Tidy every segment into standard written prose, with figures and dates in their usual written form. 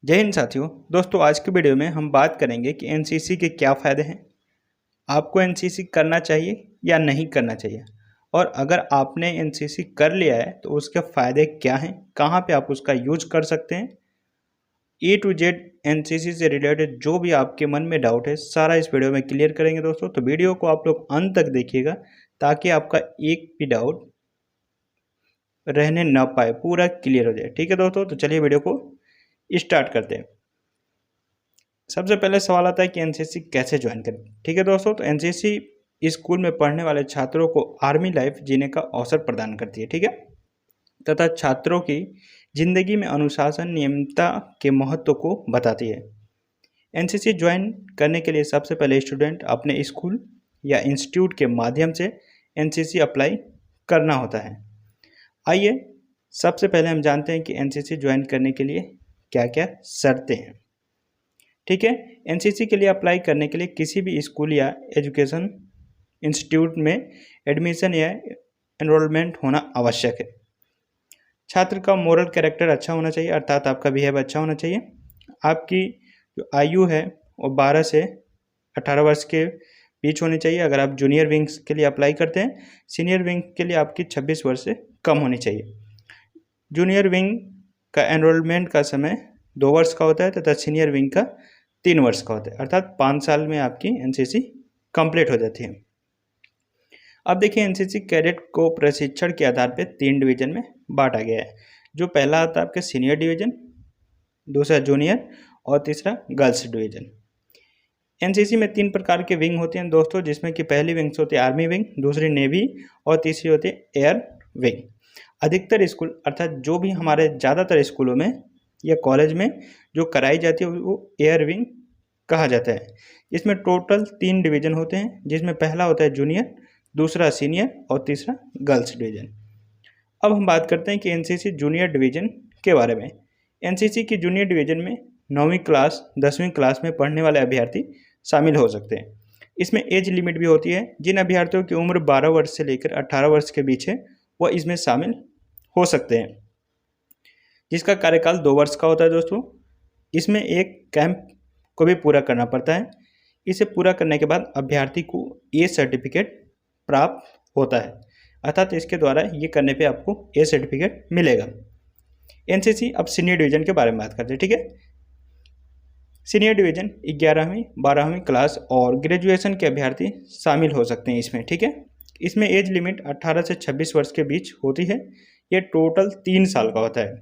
जय हिंद साथियों। दोस्तों आज की वीडियो में हम बात करेंगे कि एनसीसी के क्या फ़ायदे हैं, आपको एनसीसी करना चाहिए या नहीं करना चाहिए, और अगर आपने एनसीसी कर लिया है तो उसके फ़ायदे क्या हैं, कहाँ पे आप उसका यूज कर सकते हैं। ए टू जेड एनसीसी से रिलेटेड जो भी आपके मन में डाउट है सारा इस वीडियो में क्लियर करेंगे दोस्तों। तो वीडियो को आप लोग अंत तक देखिएगा ताकि आपका एक भी डाउट रहने ना पाए, पूरा क्लियर हो जाए। ठीक है दोस्तों, तो चलिए वीडियो को स्टार्ट करते हैं। सबसे पहले सवाल आता है कि एनसीसी कैसे ज्वाइन करें। ठीक है दोस्तों, तो एनसीसी स्कूल में पढ़ने वाले छात्रों को आर्मी लाइफ जीने का अवसर प्रदान करती है। ठीक है, तथा छात्रों की जिंदगी में अनुशासन नियमितता के महत्व को बताती है। एनसीसी ज्वाइन करने के लिए सबसे पहले स्टूडेंट अपने स्कूल या इंस्टीट्यूट के माध्यम से एनसीसी अप्लाई करना होता है। आइए सबसे पहले हम जानते हैं कि एनसीसी ज्वाइन करने के लिए क्या क्या शर्तें हैं। ठीक है, एनसीसी के लिए अप्लाई करने के लिए किसी भी स्कूल या एजुकेशन इंस्टीट्यूट में एडमिशन या एनरोलमेंट होना आवश्यक है। छात्र का मोरल कैरेक्टर अच्छा होना चाहिए, अर्थात आपका बिहेव अच्छा होना चाहिए। आपकी जो आयु है वो 12 से 18 वर्ष के बीच होनी चाहिए अगर आप जूनियर विंग्स के लिए अप्लाई करते हैं। सीनियर विंग के लिए आपकी 26 वर्ष से कम होनी चाहिए। जूनियर विंग का एनरोलमेंट का समय 2 वर्ष का होता है तथा सीनियर विंग का 3 वर्ष का होता है, अर्थात 5 साल में आपकी एनसीसी कंप्लीट हो जाती है। अब देखिए, एनसीसी कैडेट को प्रशिक्षण के आधार पर 3 डिवीजन में बांटा गया है। जो पहला आता है आपके सीनियर डिवीजन, दूसरा जूनियर और तीसरा गर्ल्स डिवीजन। एनसीसी में 3 प्रकार के विंग होते हैं दोस्तों, जिसमें कि पहली विंग्स होती है आर्मी विंग, दूसरी नेवी और तीसरी होती है एयर विंग। अधिकतर स्कूल अर्थात जो भी हमारे ज़्यादातर स्कूलों में या कॉलेज में जो कराई जाती है वो एयर विंग कहा जाता है। इसमें टोटल 3 डिवीज़न होते हैं, जिसमें पहला होता है जूनियर, दूसरा सीनियर और तीसरा गर्ल्स डिवीज़न। अब हम बात करते हैं कि एनसीसी जूनियर डिवीज़न के बारे में। एनसीसी की जूनियर डिवीज़न में 9वीं क्लास 10वीं क्लास में पढ़ने वाले अभ्यर्थी शामिल हो सकते हैं। इसमें एज लिमिट भी होती है। जिन अभ्यर्थियों की उम्र 12 वर्ष से लेकर 18 वर्ष के बीच है वह इसमें शामिल हो सकते हैं, जिसका कार्यकाल 2 वर्ष का होता है दोस्तों। इसमें एक कैंप को भी पूरा करना पड़ता है। इसे पूरा करने के बाद अभ्यर्थी को ए सर्टिफिकेट प्राप्त होता है, अर्थात इसके द्वारा ये करने पे आपको ए सर्टिफिकेट मिलेगा। एनसीसी अब सीनियर डिवीजन के बारे में बात करते हैं। ठीक है, सीनियर डिवीजन 11वीं 12वीं क्लास और ग्रेजुएशन के अभ्यर्थी शामिल हो सकते हैं इसमें। ठीक है, इसमें एज लिमिट 18 से 26 वर्ष के बीच होती है। ये टोटल 3 साल का होता है।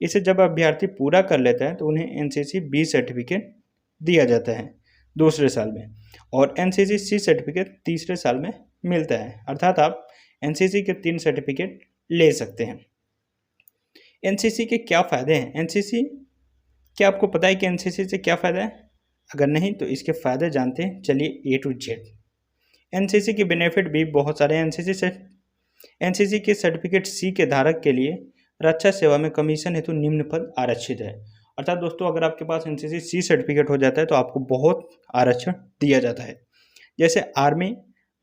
इसे जब अभ्यर्थी पूरा कर लेता है तो उन्हें एनसीसी बी सर्टिफिकेट दिया जाता है दूसरे साल में, और एनसीसी सी सर्टिफिकेट तीसरे साल में मिलता है, अर्थात आप एनसीसी के 3 सर्टिफिकेट ले सकते हैं। एनसीसी के क्या फ़ायदे हैं? एनसीसी, क्या आपको पता है कि एनसीसी से क्या फ़ायदा है? अगर नहीं तो इसके फ़ायदे जानते हैं, चलिए ए टू जेड। एनसीसी के बेनिफिट भी बहुत सारे हैं। एनसीसी के सर्टिफिकेट सी के धारक के लिए रक्षा सेवा में कमीशन हेतु निम्न पद आरक्षित है। अर्थात दोस्तों, अगर आपके पास एनसीसी सी सर्टिफिकेट हो जाता है तो आपको बहुत आरक्षण दिया जाता है। जैसे army,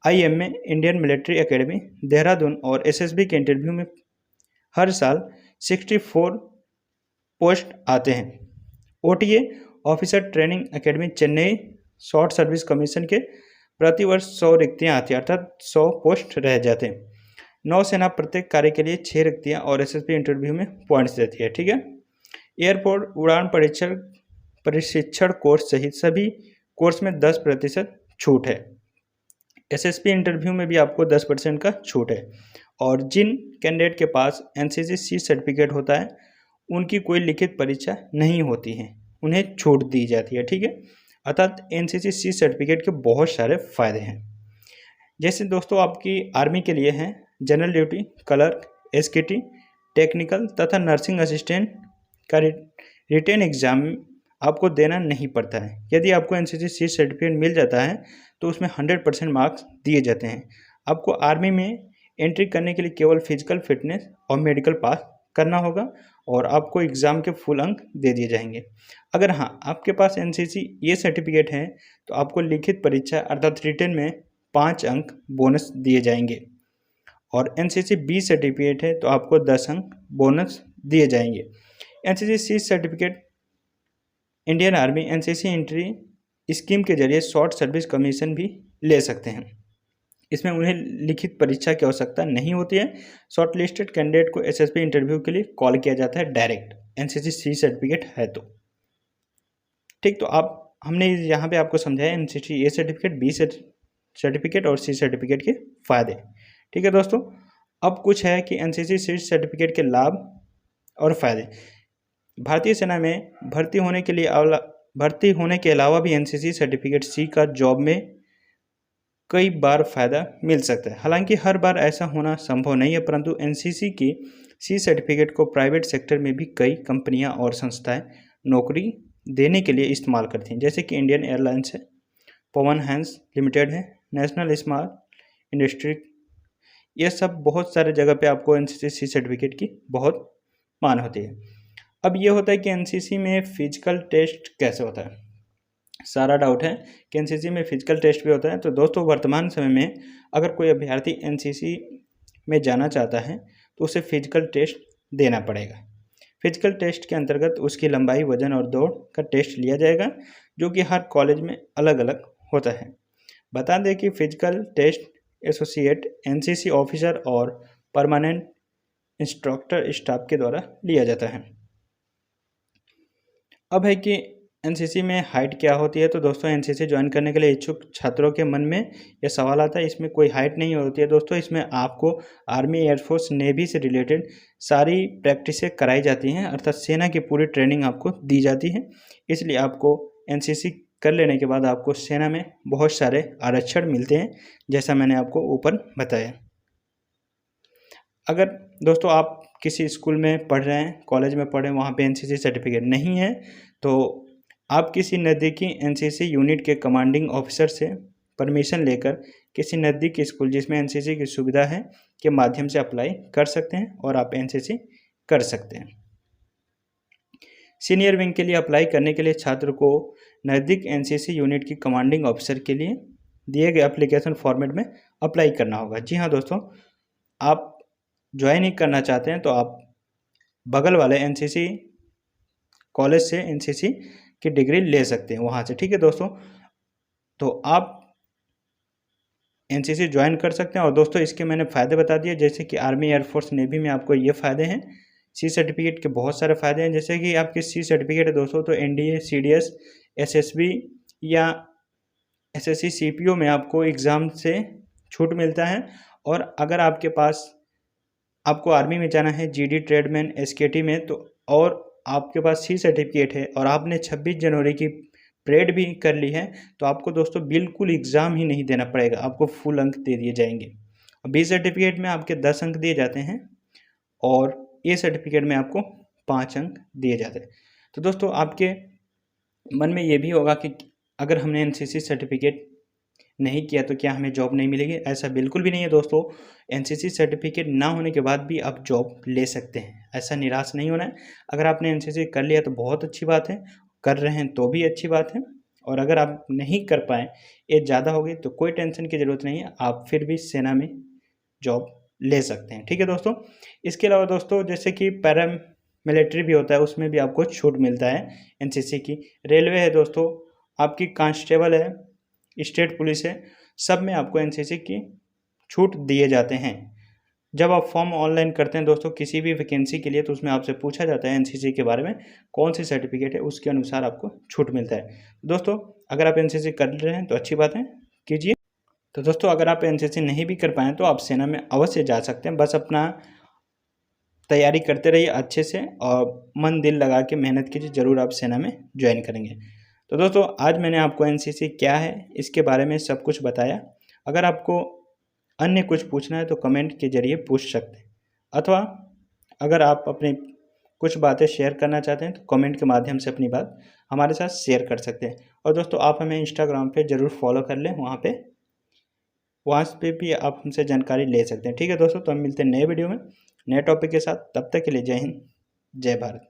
IMA, Indian military academy, Dehradun और एसएसबी के इंटरव्यू में हर साल 64 पोस्ट आते हैं। OTA, officer training academy, Chennai short service commission के प्रति वर्ष 100 रिक्तियाँ आती हैं, अर्थात 100 पोस्ट रह जाते हैं। नौसेना प्रत्येक कार्य के लिए 6 रिक्तियाँ और एसएसबी इंटरव्यू में पॉइंट्स देती है। ठीक है, एयरपोर्ट उड़ान प्रशिक्षण कोर्स सहित सभी कोर्स में 10% छूट है। एसएसबी इंटरव्यू में भी आपको 10% का छूट है। और जिन कैंडिडेट के पास एनसीसी सी सर्टिफिकेट होता है उनकी कोई लिखित परीक्षा नहीं होती है, उन्हें छूट दी जाती है। ठीक है, अर्थात एनसीसी सी सर्टिफिकेट के बहुत सारे फायदे हैं। जैसे दोस्तों आपकी आर्मी के लिए हैं जनरल ड्यूटी, क्लर्क, एसकेटी, टेक्निकल तथा नर्सिंग असिस्टेंट का रिटेन एग्जाम आपको देना नहीं पड़ता है। यदि आपको एनसीसी सी सर्टिफिकेट मिल जाता है तो उसमें 100% मार्क्स दिए जाते हैं। आपको आर्मी में एंट्री करने के लिए केवल फिजिकल फिटनेस और मेडिकल पास करना होगा और आपको एग्ज़ाम के फुल अंक दे दिए जाएंगे। अगर हाँ आपके पास एनसीसी ये सर्टिफिकेट है तो आपको लिखित परीक्षा अर्थात रिटन में 5 अंक बोनस दिए जाएंगे, और एनसीसी बी सर्टिफिकेट है तो आपको 10 अंक बोनस दिए जाएंगे। NCC C certificate Indian army NCC entry scheme के जरिए शॉर्ट सर्विस कमीशन भी ले सकते हैं। इसमें उन्हें लिखित परीक्षा की आवश्यकता नहीं होती है। शॉर्ट लिस्टेड कैंडिडेट को एसएसबी इंटरव्यू के लिए कॉल किया जाता है डायरेक्ट, एनसीसी सी सर्टिफिकेट है तो। ठीक, तो आप हमने यहाँ पे आपको समझाया NCC A certificate, B certificate और सी सर्टिफिकेट के फायदे। ठीक है दोस्तों, अब कुछ है कि एनसीसी सी सर्टिफिकेट के लाभ और फायदे। भारतीय सेना में भर्ती होने के अलावा भी एनसीसी सर्टिफिकेट सी का जॉब में कई बार फायदा मिल सकता है। हालांकि हर बार ऐसा होना संभव नहीं है, परंतु एनसीसी की सी सर्टिफिकेट को प्राइवेट सेक्टर में भी कई कंपनियां और संस्थाएं नौकरी देने के लिए इस्तेमाल करती हैं, जैसे कि इंडियन एयरलाइंस है, पवन हैंस लिमिटेड है, नेशनल स्मॉल इंडस्ट्री। ये सब बहुत सारे जगह पे आपको एनसीसी सी सर्टिफिकेट की बहुत मान होती है। अब ये होता है कि एनसीसी में फिजिकल टेस्ट कैसे होता है। सारा डाउट है कि एनसीसी में फिजिकल टेस्ट भी होता है। तो दोस्तों, वर्तमान समय में अगर कोई अभ्यर्थी एनसीसी में जाना चाहता है तो उसे फिजिकल टेस्ट देना पड़ेगा। फिजिकल टेस्ट के अंतर्गत उसकी लंबाई, वजन और दौड़ का टेस्ट लिया जाएगा, जो कि हर कॉलेज में अलग अलग होता है। बता दें कि physical test associate, NCC officer और परमानेंट इंस्ट्रक्टर स्टाफ के द्वारा लिया जाता है। अब है कि एनसीसी में हाइट क्या होती है। तो दोस्तों, एनसीसी ज्वाइन करने के लिए इच्छुक छात्रों के मन में यह सवाल आता है, इसमें कोई हाइट नहीं होती है दोस्तों। इसमें आपको आर्मी, एयरफोर्स, नेवी से रिलेटेड सारी प्रैक्टिसें कराई जाती हैं, अर्थात सेना की पूरी ट्रेनिंग आपको दी जाती है। इसलिए आपको एनसीसी कर लेने के बाद आपको सेना में बहुत सारे आरक्षण मिलते हैं, जैसा मैंने आपको ऊपर बताया। अगर दोस्तों आप किसी स्कूल में पढ़ रहे हैं, कॉलेज में पढ़ रहे हैं, वहाँ पे एनसीसी सर्टिफिकेट नहीं है, तो आप किसी नज़दीकी एनसीसी यूनिट के कमांडिंग ऑफिसर से परमिशन लेकर किसी नज़दीकी स्कूल जिसमें एनसीसी की सुविधा है के माध्यम से अप्लाई कर सकते हैं और आप एनसीसी कर सकते हैं। सीनियर विंग के लिए अप्लाई करने के लिए छात्र को नज़दीक एनसीसी यूनिट की कमांडिंग ऑफिसर के लिए दिए गए एप्लीकेशन फॉर्मेट में अप्लाई करना होगा। जी हाँ दोस्तों, आप ज्वाइन ही करना चाहते हैं तो आप बगल वाले एनसीसी कॉलेज से एनसीसी की डिग्री ले सकते हैं वहाँ से। ठीक है दोस्तों, तो आप एनसीसी ज्वाइन कर सकते हैं। और दोस्तों, इसके मैंने फ़ायदे बता दिए, जैसे कि आर्मी, एयरफोर्स, नेवी में आपको ये फ़ायदे हैं। सी सर्टिफिकेट के बहुत सारे फ़ायदे हैं, जैसे कि आपकी सी सर्टिफिकेट है दोस्तों तो एनडीए, सीडीएस, एसएसबी या एसएससी, सीपीओ में आपको एग्ज़ाम से छूट मिलता है। और अगर आपको आर्मी में जाना है, जीडी, ट्रेडमैन, एसकेटी में, तो और आपके पास सी सर्टिफिकेट है और आपने 26 जनवरी की परेड भी कर ली है, तो आपको दोस्तों बिल्कुल एग्ज़ाम ही नहीं देना पड़ेगा, आपको फुल अंक दे दिए जाएंगे। बी सर्टिफिकेट में आपके 10 अंक दिए जाते हैं और ए सर्टिफिकेट में आपको 5 अंक दिए जाते हैं। तो दोस्तों, आपके मन में ये भी होगा कि अगर हमने एनसीसी सर्टिफिकेट नहीं किया तो क्या हमें जॉब नहीं मिलेगी। ऐसा बिल्कुल भी नहीं है दोस्तों, एनसीसी सर्टिफिकेट ना होने के बाद भी आप जॉब ले सकते हैं, ऐसा निराश नहीं होना है। अगर आपने एनसीसी कर लिया तो बहुत अच्छी बात है, कर रहे हैं तो भी अच्छी बात है, और अगर आप नहीं कर पाए, एज ज़्यादा हो गई, तो कोई टेंशन की ज़रूरत नहीं है, आप फिर भी सेना में जॉब ले सकते हैं। ठीक है दोस्तों, इसके अलावा दोस्तों जैसे कि पैरा मिलिट्री भी होता है, उसमें भी आपको छूट मिलता है एनसीसी की। रेलवे है दोस्तों, आपकी कांस्टेबल है, स्टेट पुलिस है, सब में आपको एनसीसी की छूट दिए जाते हैं। जब आप फॉर्म ऑनलाइन करते हैं दोस्तों किसी भी वैकेंसी के लिए, तो उसमें आपसे पूछा जाता है एनसीसी के बारे में, कौन सी सर्टिफिकेट है, उसके अनुसार आपको छूट मिलता है। दोस्तों, अगर आप एनसीसी कर रहे हैं तो अच्छी बात है, कीजिए। तो दोस्तों, अगर आप एनसीसी नहीं भी कर पाएँ तो आप सेना में अवश्य जा सकते हैं, बस अपना तैयारी करते रहिए अच्छे से और मन दिल लगा के मेहनत कीजिए, ज़रूर आप सेना में ज्वाइन करेंगे। तो दोस्तों, आज मैंने आपको एनसीसी क्या है इसके बारे में सब कुछ बताया। अगर आपको अन्य कुछ पूछना है तो कमेंट के ज़रिए पूछ सकते हैं, अथवा अगर आप अपनी कुछ बातें शेयर करना चाहते हैं तो कमेंट के माध्यम से अपनी बात हमारे साथ शेयर कर सकते हैं। और दोस्तों, आप हमें इंस्टाग्राम पे ज़रूर फॉलो कर लें, वहाँ पे भी आप हमसे जानकारी ले सकते हैं। ठीक है दोस्तों, तो हम मिलते हैं नए वीडियो में नए टॉपिक के साथ। तब तक के लिए जय हिंद, जय भारत।